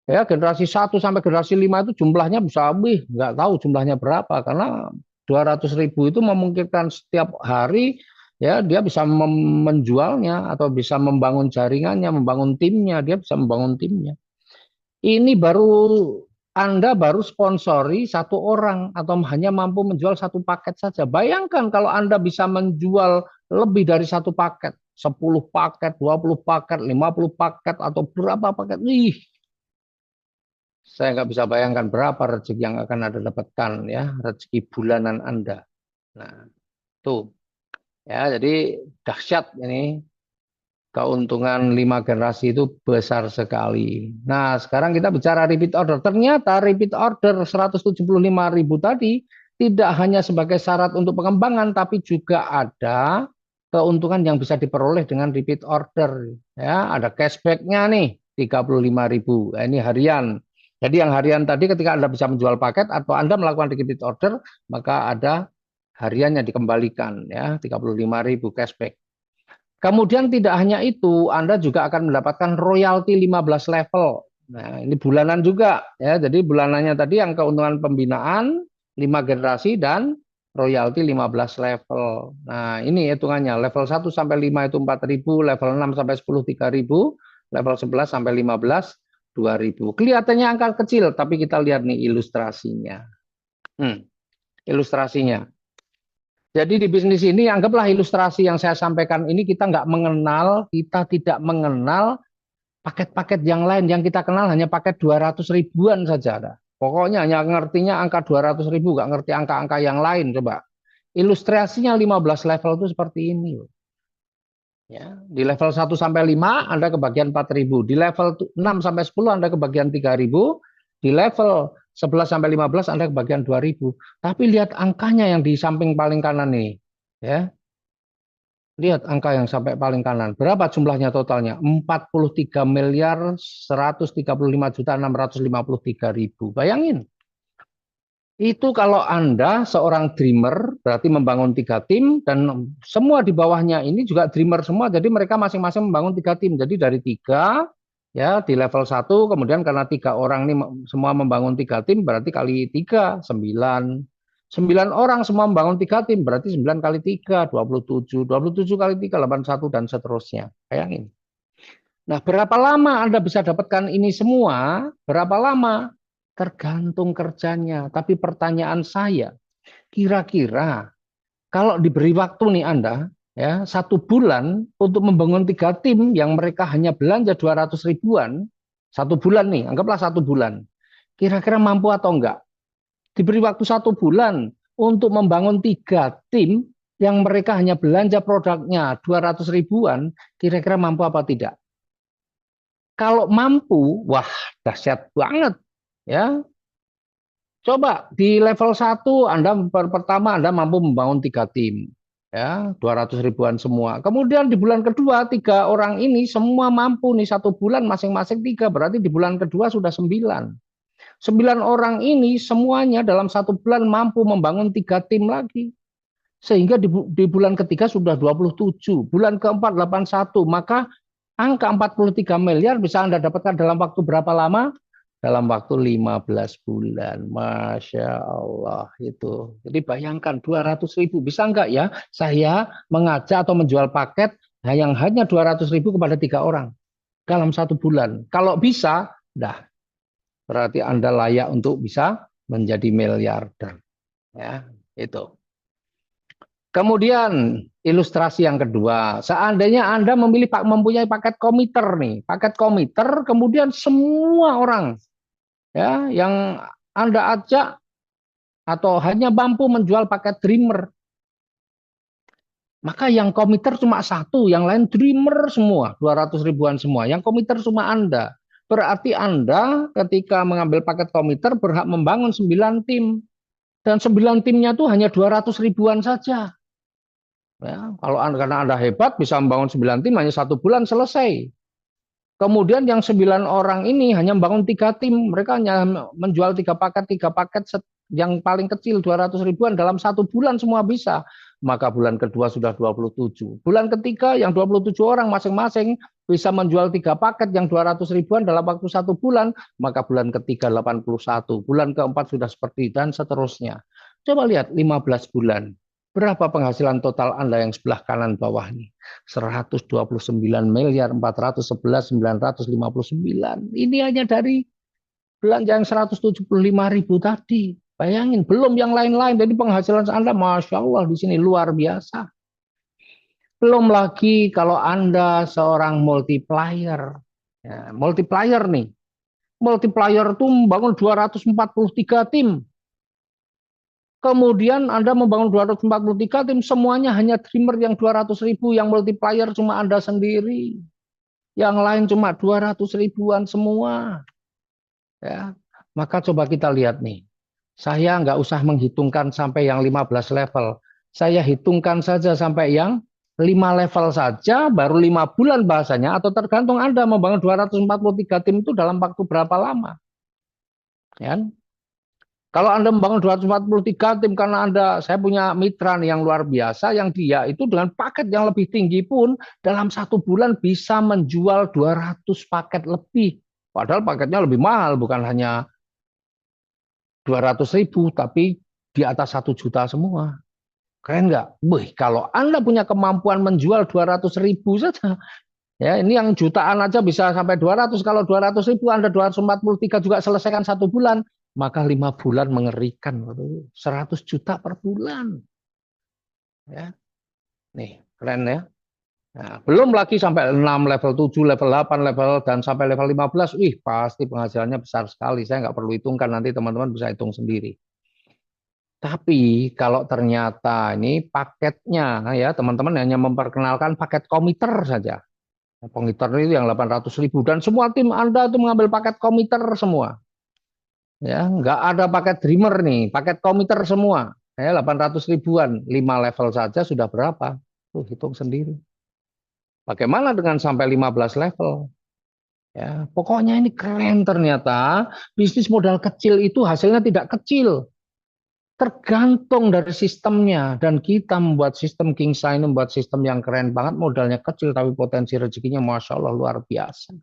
Ya, generasi 1 sampai generasi 5 itu jumlahnya bisa lebih, nggak tahu jumlahnya berapa karena 200.000 itu memungkinkan setiap hari ya dia bisa menjualnya atau bisa membangun jaringannya, membangun timnya, dia bisa membangun timnya. Ini Anda baru sponsori satu orang atau hanya mampu menjual satu paket saja. Bayangkan kalau Anda bisa menjual lebih dari satu paket, 10 paket, 20 paket, 50 paket, atau berapa paket. Ih, saya nggak bisa bayangkan berapa rezeki yang akan Anda dapatkan ya, rezeki bulanan Anda. Nah, tuh ya, jadi dahsyat ini. Keuntungan 5 generasi itu besar sekali. Nah, sekarang kita bicara repeat order. Ternyata repeat order 175.000 tadi tidak hanya sebagai syarat untuk pengembangan, tapi juga ada keuntungan yang bisa diperoleh dengan repeat order. Ya, ada cashback-nya nih, 35.000. Nah, ini harian. Jadi yang harian tadi ketika Anda bisa menjual paket atau Anda melakukan repeat order, maka ada hariannya dikembalikan ya, 35.000 cashback. Kemudian tidak hanya itu, Anda juga akan mendapatkan royalti 15 level. Nah, ini bulanan juga ya. Jadi bulanannya tadi yang keuntungan pembinaan 5 generasi dan royalti 15 level. Nah, ini hitungannya. Level 1 sampai 5 itu 4.000, level 6 sampai 10 3.000, level 11 sampai 15 2.000. Kelihatannya angka kecil, tapi kita lihat nih ilustrasinya. Ilustrasinya. Jadi di bisnis ini anggaplah ilustrasi yang saya sampaikan ini kita nggak mengenal, kita tidak mengenal paket-paket yang lain. Yang kita kenal hanya paket 200 ribuan saja. Ada. Pokoknya hanya ngertinya angka 200 ribu, nggak ngerti angka-angka yang lain. Coba. Ilustrasinya 15 level itu seperti ini. Ya, di level 1 sampai 5 Anda kebagian 4.000, di level 6 sampai 10 Anda kebagian 3.000, di level 11 sampai 15 Anda kebagian 2.000. Tapi lihat angkanya yang di samping paling kanan ini. Ya. Lihat angka yang sampai paling kanan. Berapa jumlahnya totalnya? 43.135.653.000. Bayangin. Itu kalau Anda seorang dreamer, berarti membangun 3 tim, dan semua di bawahnya ini juga dreamer semua, jadi mereka masing-masing membangun 3 tim. Jadi dari 3, ya di level 1, kemudian karena 3 orang ini semua membangun 3 tim, berarti kali 3, 9. 9 orang semua membangun 3 tim, berarti 9 kali 3, 27. 27 kali 3, 81, dan seterusnya. Bayangin. Nah, berapa lama Anda bisa dapatkan ini semua? Berapa lama? Tergantung kerjanya. Tapi pertanyaan saya, kira-kira kalau diberi waktu nih Anda, ya 1 bulan untuk membangun 3 tim yang mereka hanya belanja 200 ribuan, 1 bulan nih, anggaplah 1 bulan. Kira-kira mampu atau enggak? Diberi waktu 1 bulan untuk membangun 3 tim yang mereka hanya belanja produknya 200 ribuan, kira-kira mampu apa tidak? Kalau mampu, wah dahsyat banget ya. Coba di level 1 Anda pertama Anda mampu membangun 3 tim ya, 200 ribuan semua. Kemudian di bulan kedua 3 orang ini semua mampu nih 1 bulan masing-masing 3, berarti di bulan kedua sudah 9. 9 orang ini semuanya dalam 1 bulan mampu membangun 3 tim lagi. Sehingga di bulan ketiga sudah 27, bulan keempat 81, maka angka 43 miliar bisa Anda dapatkan dalam waktu berapa lama? Dalam waktu 15 bulan. Masya Allah itu. Jadi bayangkan 200 ribu. Bisa enggak ya saya mengajak atau menjual paket yang hanya 200.000 kepada 3 orang dalam 1 bulan. Kalau bisa, dah berarti Anda layak untuk bisa menjadi miliarder. Ya, itu. Kemudian ilustrasi yang kedua, seandainya Anda mempunyai paket komiter nih, paket komiter, kemudian semua orang ya yang Anda ajak atau hanya mampu menjual paket dreamer, maka yang komiter cuma satu, yang lain dreamer semua, 200 ribuan semua. Yang komiter cuma Anda. Berarti Anda ketika mengambil paket komiter berhak membangun 9 tim. Dan 9 timnya itu hanya 200 ribuan saja. Ya, kalau karena Anda hebat bisa membangun 9 tim hanya 1 bulan selesai. Kemudian yang 9 orang ini hanya membangun 3 tim, mereka hanya menjual 3 paket yang paling kecil 200 ribuan dalam 1 bulan semua bisa. Maka bulan kedua sudah 27. Bulan ketiga yang 27 orang masing-masing bisa menjual 3 paket yang 200 ribuan dalam waktu 1 bulan, maka bulan ketiga 81. Bulan keempat sudah seperti dan seterusnya. Coba lihat 15 bulan. Berapa penghasilan total Anda yang sebelah kanan bawah ini? 129.411.959. Ini hanya dari belanja yang 175.000 tadi. Bayangin, belum yang lain-lain. Jadi penghasilan Anda, Masya Allah, di sini luar biasa. Belum lagi kalau Anda seorang multiplier. Ya, multiplier nih. Multiplier itu membangun 243 tim. Kemudian Anda membangun 243 tim, semuanya hanya dreamer yang 200 ribu, yang multiplier cuma Anda sendiri. Yang lain cuma 200 ribuan semua. Ya. Maka coba kita lihat nih. Saya nggak usah menghitungkan sampai yang 15 level. Saya hitungkan saja sampai yang 5 level saja, baru 5 bulan bahasanya, atau tergantung Anda membangun 243 tim itu dalam waktu berapa lama. Ya. Kalau Anda membangun 243 tim karena saya punya mitra nih yang luar biasa, yang dia itu dengan paket yang lebih tinggi pun dalam 1 bulan bisa menjual 200 paket lebih. Padahal paketnya lebih mahal, bukan hanya 200 ribu, tapi di atas 1 juta semua. Keren nggak? Wih, kalau Anda punya kemampuan menjual 200 ribu saja, ya ini yang jutaan aja bisa sampai 200. Kalau 200 ribu Anda 243 juga selesaikan 1 bulan, maka 5 bulan mengerikan. 100 juta per bulan. Ya, nih keren ya. Nah, belum lagi sampai 6, level 7, level 8, level dan sampai level 15. Wih, pasti penghasilannya besar sekali. Saya nggak perlu hitungkan, nanti teman-teman bisa hitung sendiri. Tapi kalau ternyata ini paketnya ya teman-teman hanya memperkenalkan paket komiter saja. Komiter itu yang 800 ribu dan semua tim Anda itu mengambil paket komiter semua. Ya, nggak ada paket dreamer nih, paket komiter semua. Ya, 800 ribuan, 5 level saja sudah berapa? Tuh hitung sendiri. Bagaimana dengan sampai 15 level? Ya, pokoknya ini keren ternyata. Bisnis modal kecil itu hasilnya tidak kecil. Tergantung dari sistemnya, dan kita membuat sistem Kingsa ini membuat sistem yang keren banget, modalnya kecil tapi potensi rezekinya Masya Allah luar biasa.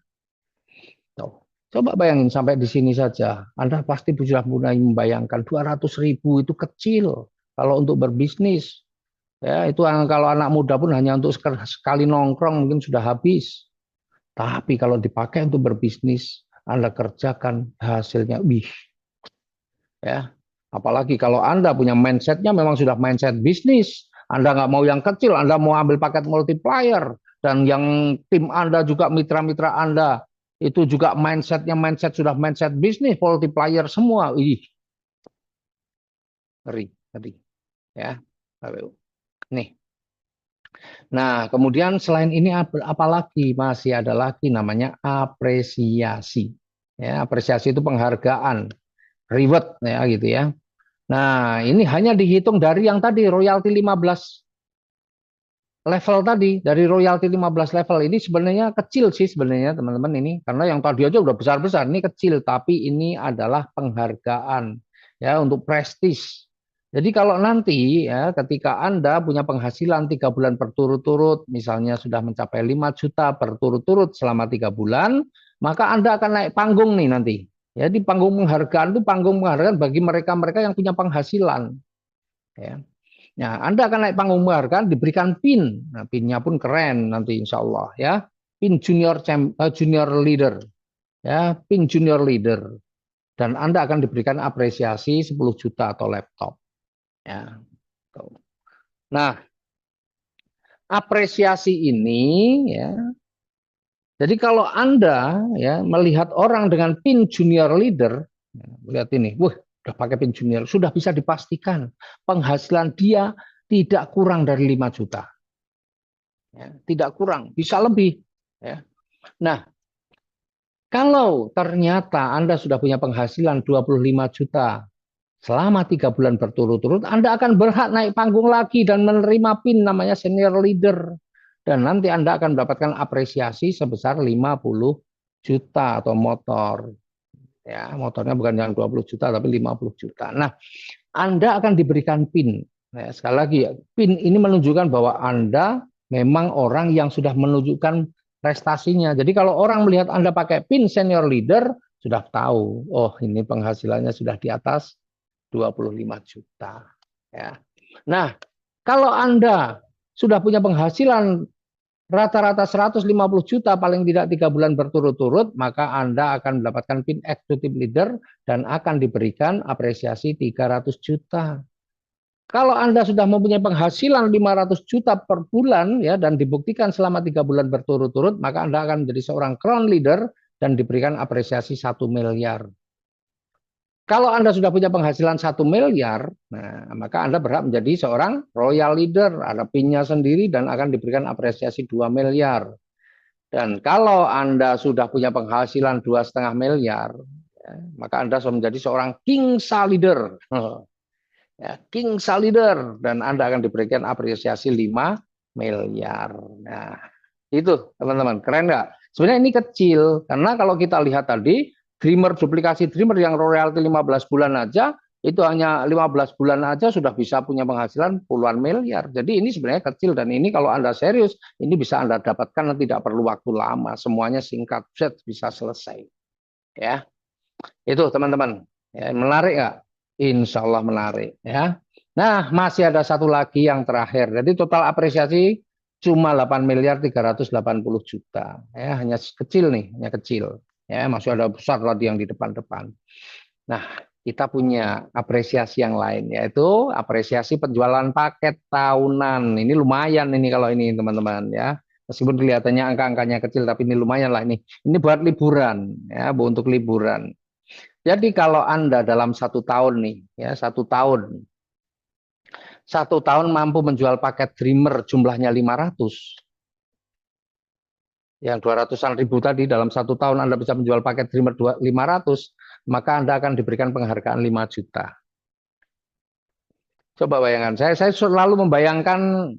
Tuh. Coba bayangin sampai di sini saja, Anda pasti sudah mulai membayangkan 200 ribu itu kecil kalau untuk berbisnis. Ya, itu kalau anak muda pun hanya untuk sekali nongkrong mungkin sudah habis. Tapi kalau dipakai untuk berbisnis, Anda kerjakan hasilnya, wih, ya. Apalagi kalau Anda punya mindsetnya memang sudah mindset bisnis, Anda nggak mau yang kecil, Anda mau ambil paket multiplier, dan yang tim Anda juga mitra-mitra Anda itu juga mindsetnya sudah mindset bisnis, multiplier semua, ih, ngeri, ngeri, ya. Nih, nah kemudian selain ini apa lagi? Masih ada lagi namanya apresiasi, ya. Apresiasi itu penghargaan, reward, ya gitu ya. Nah, ini hanya dihitung dari yang tadi, royalti 15 level tadi. Dari royalti 15 level ini sebenarnya kecil sih sebenarnya teman-teman ini. Karena yang tadi aja udah besar-besar, ini kecil. Tapi ini adalah penghargaan ya untuk prestis. Jadi kalau nanti ya ketika Anda punya penghasilan 3 bulan berturut-turut, misalnya sudah mencapai 5 juta berturut-turut selama 3 bulan, maka Anda akan naik panggung nih nanti. Ya, di panggung penghargaan itu panggung penghargaan bagi mereka-mereka yang punya penghasilan. Ya. Nah, Anda akan naik panggung penghargaan diberikan pin. Nah, pinnya pun keren nanti insya Allah ya. Pin junior leader ya, pin junior leader dan Anda akan diberikan apresiasi 10 juta atau laptop ya. Nah, apresiasi ini ya. Jadi kalau Anda ya melihat orang dengan pin junior leader, ya, lihat ini, wah, udah pakai pin junior, sudah bisa dipastikan penghasilan dia tidak kurang dari 5 juta. Ya, tidak kurang, bisa lebih. Ya. Nah, kalau ternyata Anda sudah punya penghasilan 25 juta selama 3 bulan berturut-turut, Anda akan berhak naik panggung lagi dan menerima PIN namanya senior leader. Dan nanti Anda akan mendapatkan apresiasi sebesar 50 juta atau motor. Ya, motornya bukan yang 20 juta tapi 50 juta. Nah, Anda akan diberikan PIN. Nah, sekali lagi, PIN ini menunjukkan bahwa Anda memang orang yang sudah menunjukkan prestasinya. Jadi kalau orang melihat Anda pakai PIN senior leader, sudah tahu, oh ini penghasilannya sudah di atas 25 juta. Ya. Nah, kalau Anda sudah punya penghasilan rata-rata 150 juta paling tidak 3 bulan berturut-turut, maka Anda akan mendapatkan PIN Executive Leader dan akan diberikan apresiasi 300 juta. Kalau Anda sudah mempunyai penghasilan 500 juta per bulan ya dan dibuktikan selama 3 bulan berturut-turut, maka Anda akan menjadi seorang crown leader dan diberikan apresiasi 1 miliar. Kalau Anda sudah punya penghasilan 1 miliar, nah, maka Anda berhak menjadi seorang royal leader, ada pinnya sendiri dan akan diberikan apresiasi 2 miliar. Dan kalau Anda sudah punya penghasilan 2,5 miliar, ya, maka Anda sudah menjadi seorang king leader. Ya, king leader dan Anda akan diberikan apresiasi 5 miliar. Nah, itu teman-teman, keren nggak? Sebenarnya ini kecil, karena kalau kita lihat tadi, Dreamer, duplikasi Dreamer yang royalti 15 bulan aja, itu hanya 15 bulan aja sudah bisa punya penghasilan puluhan miliar. Jadi ini sebenarnya kecil, dan ini kalau Anda serius, ini bisa Anda dapatkan dan tidak perlu waktu lama. Semuanya singkat, set, bisa selesai. Ya, itu teman-teman. Ya, menarik nggak? Insya Allah menarik. Ya. Nah, masih ada satu lagi yang terakhir. Jadi total apresiasi cuma 8 miliar 380 juta. Ya, hanya kecil nih, hanya kecil. Ya, masih ada besar tadi yang di depan-depan. Nah, kita punya apresiasi yang lain, yaitu apresiasi penjualan paket tahunan. Ini lumayan ini kalau ini teman-teman ya. Meskipun kelihatannya angka-angkanya kecil, tapi ini lumayan lah ini. Ini buat liburan, ya, untuk liburan. Jadi kalau Anda dalam 1 tahun nih, ya 1 tahun mampu menjual paket Dreamer jumlahnya 500, yang 200-an ribu tadi dalam 1 tahun Anda bisa menjual paket Dreamer 500, maka Anda akan diberikan penghargaan 5 juta. Coba bayangkan, saya selalu membayangkan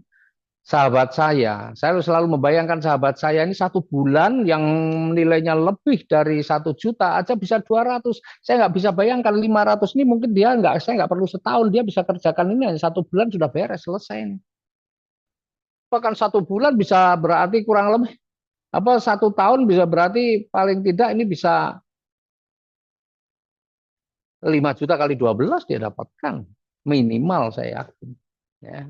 saya selalu membayangkan sahabat saya ini 1 bulan yang nilainya lebih dari 1 juta aja bisa 200. Saya nggak bisa bayangkan 500 ini mungkin dia nggak, saya nggak perlu setahun, dia bisa kerjakan ini hanya 1 bulan sudah beres selesai. Bahkan 1 bulan bisa berarti kurang lebih apa 1 tahun bisa berarti paling tidak ini bisa 5 juta kali 12 dia dapatkan minimal saya yakin. Ya.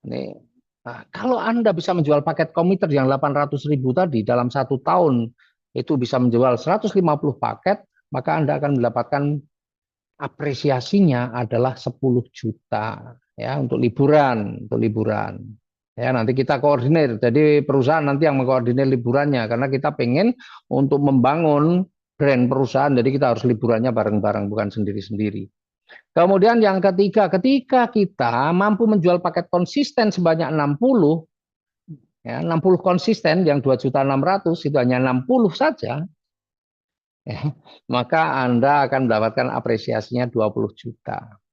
Ini, nah, kalau Anda bisa menjual paket komuter yang 800 ribu tadi dalam 1 tahun itu bisa menjual 150 paket, maka Anda akan mendapatkan apresiasinya adalah 10 juta ya untuk liburan, untuk liburan. Ya, nanti kita koordinir. Jadi perusahaan nanti yang mengkoordinir liburannya karena kita pengen untuk membangun brand perusahaan. Jadi kita harus liburannya bareng-bareng bukan sendiri-sendiri. Kemudian yang ketiga, ketika kita mampu menjual paket konsisten sebanyak 60, ya, 60 konsisten yang 2.600.000 itu hanya 60 saja, ya, maka Anda akan mendapatkan apresiasinya 20 juta.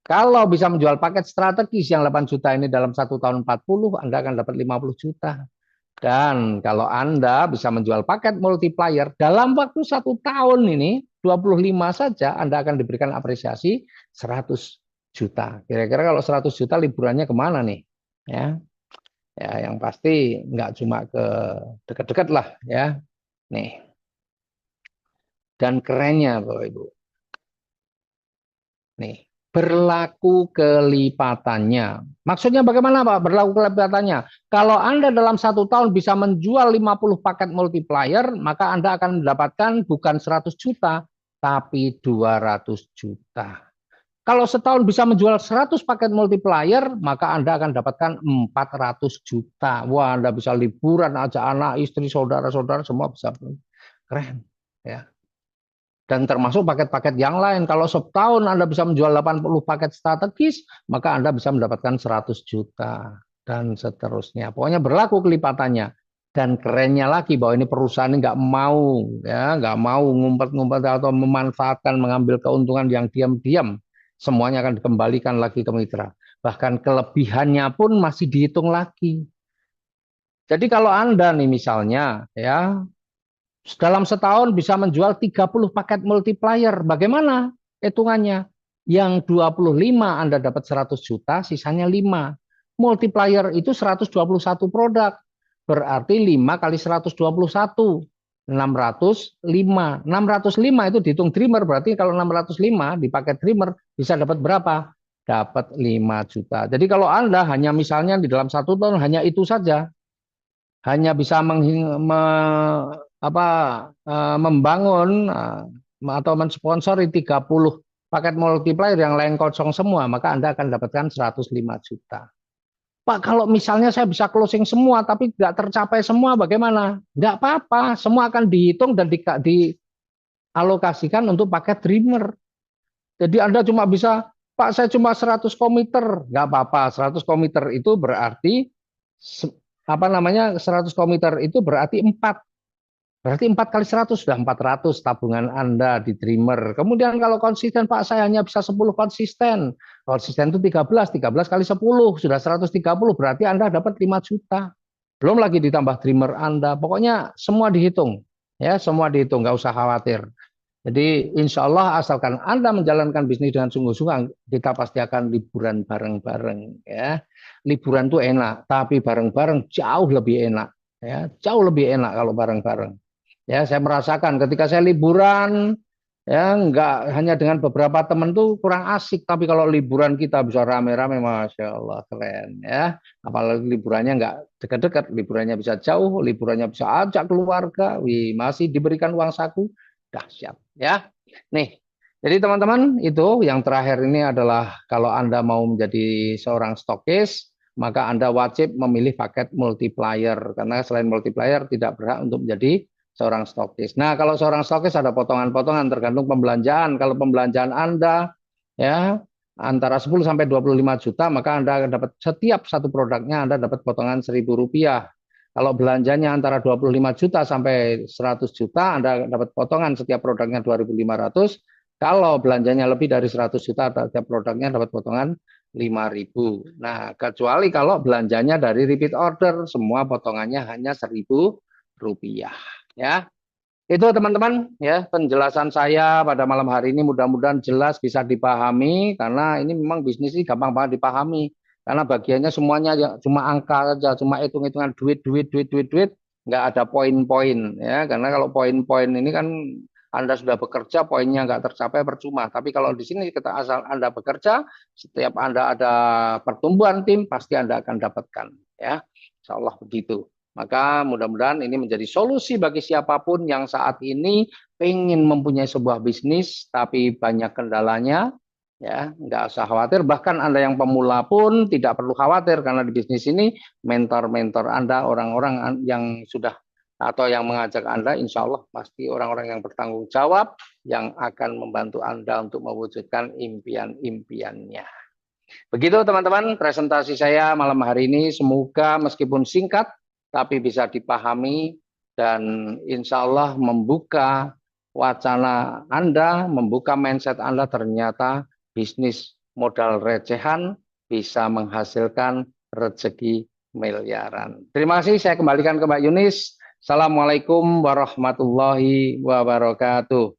Kalau bisa menjual paket strategis yang 8 juta ini dalam 1 tahun 40, Anda akan dapat 50 juta. Dan kalau Anda bisa menjual paket multiplier dalam waktu 1 tahun ini 25 saja, Anda akan diberikan apresiasi 100 juta. Kira-kira kalau 100 juta liburannya kemana nih? Ya, ya yang pasti nggak cuma ke dekat-dekat lah ya. Nih, dan kerennya Bapak Ibu. Nih. berlaku kelipatannya. Maksudnya bagaimana Pak berlaku kelipatannya? Kalau Anda dalam 1 tahun bisa menjual 50 paket multiplier, maka Anda akan mendapatkan bukan 100 juta, tapi 200 juta. Kalau setahun bisa menjual 100 paket multiplier, maka Anda akan dapatkan 400 juta. Wah, Anda bisa liburan, ajak anak, istri, saudara-saudara, semua bisa. Keren. Ya. Dan termasuk paket-paket yang lain. Kalau setahun Anda bisa menjual 80 paket strategis, maka Anda bisa mendapatkan 100 juta. Dan seterusnya. Pokoknya berlaku kelipatannya. Dan kerennya lagi bahwa ini perusahaan ini nggak mau, ya, nggak mau ngumpet-ngumpet atau memanfaatkan, mengambil keuntungan yang diam-diam. Semuanya akan dikembalikan lagi ke mitra. Bahkan kelebihannya pun masih dihitung lagi. Jadi kalau Anda nih misalnya, ya, dalam setahun bisa menjual 30 paket multiplier. Bagaimana hitungannya? Yang 25 Anda dapat 100 juta, sisanya 5. Multiplier itu 121 produk. Berarti 5 kali 121. 605. 605 itu dihitung dreamer. Berarti kalau 605 di paket dreamer bisa dapat berapa? Dapat 5 juta. Jadi kalau Anda hanya misalnya di dalam 1 tahun hanya itu saja, hanya bisa apa, membangun atau mensponsori 30 paket multiplier yang lain kosong semua, maka Anda akan dapatkan 105 juta. Pak, kalau misalnya saya bisa closing semua tapi tidak tercapai semua, bagaimana? Tidak apa-apa, semua akan dihitung dan dialokasikan untuk paket dreamer. Jadi Anda cuma bisa, Pak saya cuma 100 komiter, nggak apa-apa, 100 komiter itu berarti apa namanya, 100 komiter itu berarti 4. Berarti 4 kali 100 sudah 400 tabungan Anda di Dreamer. Kemudian kalau konsisten, Pak saya hanya bisa 10 konsisten. Konsisten itu 13, 13 kali 10 sudah 130, berarti Anda dapat 5 juta. Belum lagi ditambah Dreamer Anda. Pokoknya semua dihitung. Ya, semua dihitung, nggak usah khawatir. Jadi insya Allah asalkan Anda menjalankan bisnis dengan sungguh-sungguh, kita pasti akan liburan bareng-bareng. Ya, liburan itu enak, tapi bareng-bareng jauh lebih enak. Ya, jauh lebih enak kalau bareng-bareng. Ya, saya merasakan ketika saya liburan, ya nggak hanya dengan beberapa teman tuh kurang asik, tapi kalau liburan kita bisa rame-rame, masya Allah keren ya. Apalagi liburannya nggak dekat-dekat, liburannya bisa jauh, liburannya bisa ajak keluarga, wih, masih diberikan uang saku, dahsyat ya. Nih, jadi teman-teman itu yang terakhir ini adalah kalau Anda mau menjadi seorang stokis, maka Anda wajib memilih paket multiplier karena selain multiplier tidak berhak untuk menjadi seorang stokis. Nah, kalau seorang stokis ada potongan-potongan tergantung pembelanjaan. Kalau pembelanjaan Anda ya antara 10 sampai 25 juta, maka Anda akan dapat setiap satu produknya Anda dapat potongan Rp1.000. Kalau belanjanya antara 25 juta sampai 100 juta, Anda dapat potongan setiap produknya 2.500. Kalau belanjanya lebih dari 100 juta, setiap produknya dapat potongan 5.000. Nah, kecuali kalau belanjanya dari repeat order, semua potongannya hanya Rp1.000. Ya, itu teman-teman ya penjelasan saya pada malam hari ini mudah-mudahan jelas bisa dipahami karena ini memang bisnis ini gampang banget dipahami karena bagiannya semuanya ya, cuma angka saja, cuma hitung-hitungan duit, duit, duit, duit, duit, nggak ada poin-poin ya karena kalau poin-poin ini kan Anda sudah bekerja poinnya nggak tercapai percuma. Tapi kalau di sini kita asal Anda bekerja, setiap Anda ada pertumbuhan tim pasti Anda akan dapatkan ya. Insya Allah begitu. Maka mudah-mudahan ini menjadi solusi bagi siapapun yang saat ini ingin mempunyai sebuah bisnis tapi banyak kendalanya, ya nggak usah khawatir. Bahkan Anda yang pemula pun tidak perlu khawatir karena di bisnis ini mentor-mentor Anda, orang-orang yang sudah atau yang mengajak Anda, insya Allah pasti orang-orang yang bertanggung jawab yang akan membantu Anda untuk mewujudkan impian-impiannya. Begitu teman-teman presentasi saya malam hari ini. Semoga meskipun singkat, tapi bisa dipahami dan insya Allah membuka wacana Anda, membuka mindset Anda ternyata bisnis modal recehan bisa menghasilkan rezeki miliaran. Terima kasih, saya kembalikan ke Mbak Yunis. Assalamualaikum warahmatullahi wabarakatuh.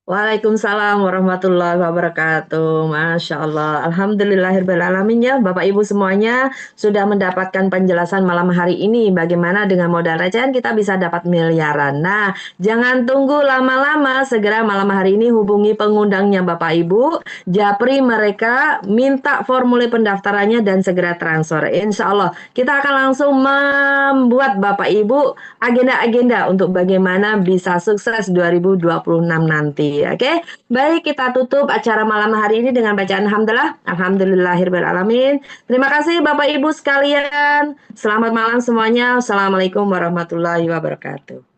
Waalaikumsalam warahmatullahi wabarakatuh. Masya Allah. Alhamdulillahirrahmanirrahim ya. Bapak Ibu semuanya sudah mendapatkan penjelasan malam hari ini. Bagaimana dengan modal recehan kita bisa dapat miliaran. Nah, jangan tunggu lama-lama. Segera malam hari ini hubungi pengundangnya Bapak Ibu. Japri mereka, minta formulir pendaftarannya dan segera transfer. Insya Allah kita akan langsung membuat Bapak Ibu agenda-agenda untuk bagaimana bisa sukses 2026 nanti. Oke, baik kita tutup acara malam hari ini dengan bacaan Alhamdulillah. Alhamdulillahirrahmanirrahim. Terima kasih Bapak Ibu sekalian. Selamat malam semuanya. Assalamualaikum warahmatullahi wabarakatuh.